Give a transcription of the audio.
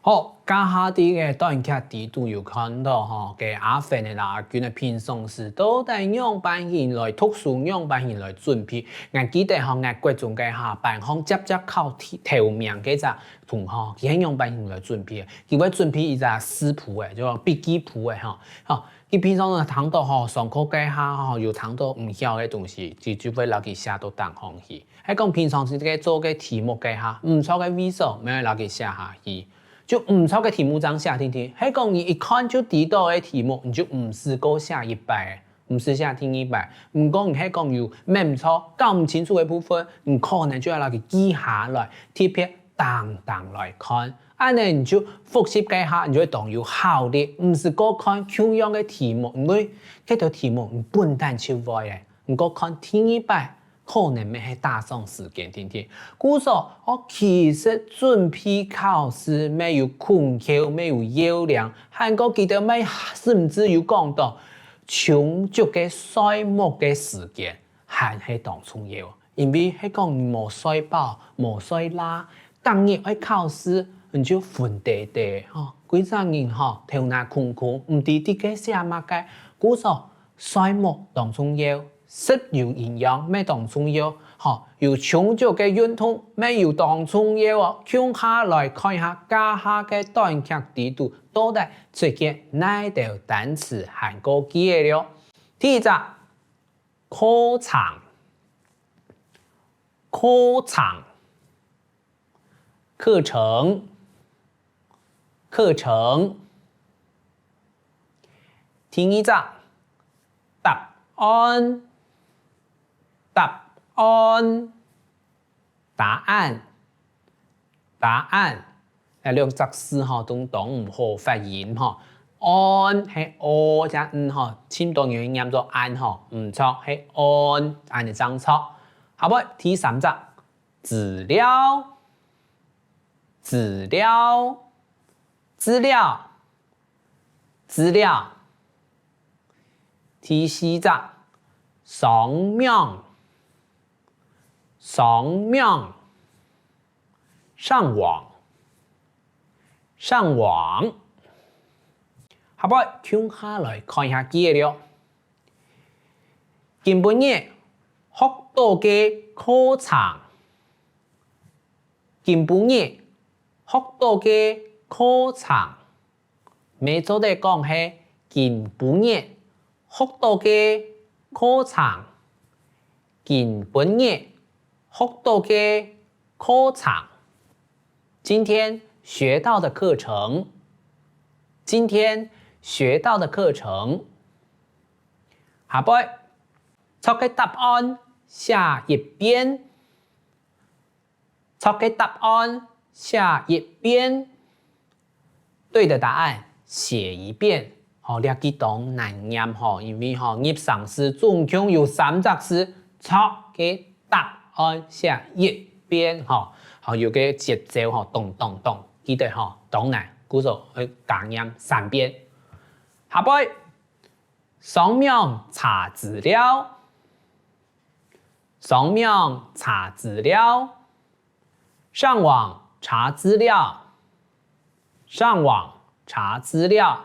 好，家下啲嘅短劇地圖有看到吼，嘅阿芬嘅阿娟嘅平常時都帶樣板型來讀書，樣板型來準備。我記得吼，我國中嘅下班，吼接考頭名嘅只同學，佢係樣板型來準備。佢會準備一隻詩譜嘅，就筆記譜嘅吼。吼，佢平常呢聽到吼上課嘅下吼，有聽到唔曉嘅東西，就會攞佢寫到單行去。喺講平常時嘅做嘅題目嘅下，唔錯嘅味素，咪攞佢寫下去。就唔錯嘅題目這樣寫聽聽，係講你一看就知道嘅題目，你就唔試過寫一擺，唔試寫聽一擺。唔講你係講有咩唔錯，搞唔清楚嘅部分，你可能就要攞佢記下來，貼片當來看。安尼你就複習幾下，你就會當有效的。唔是過看同樣嘅題目，因為嗰條題目你笨蛋就會嘅，你過看聽一擺。可能咪係打上時間聽聽，故說我其實準備考試沒有困口，沒有要領，韓國記得咪甚至有講到充足嘅睡眠嘅時間，還係當重要，因為係講冇睡飽、冇睡啦，當日去考試你就瞓地地，幾陣人頭腦空空，唔知啲嘅寫乜嘅，故說睡眠當重要。食有營養咩當重要？有充足嘅運動咩有當重要哦。接下來看一下家下嘅短劇地圖，到底出現哪條單詞韓國記嘅了？第一隻課程，課程，課程，課程。第二隻答案。答案，答案，答案，兩隻字都當唔好發音哈。安係哦加千多人念做安唔錯係安，安係正錯。好唔？第三隻資料，資料，資料，資料。第四隻上面。上面，上網，上網。好唔好？接下來看一下記嘅了。今晡日學到嘅課程，今晡日學到嘅課程，沒做得講係今晡日學到嘅課程，今晡日。學到嘅課程，今天學到的課程，今天學到的課程。下背，錯嘅答案寫一遍，錯嘅答案寫一遍，對的答案寫一遍。好，你記當難念吼，因為吼葉上詩總共有3隻字，錯嘅答案寫一遍吼，好有個節奏吼，咚咚咚，記得吼，當然故作去講念3遍。下背，上面查資料，上面查資料，上網查資料，上網查資料。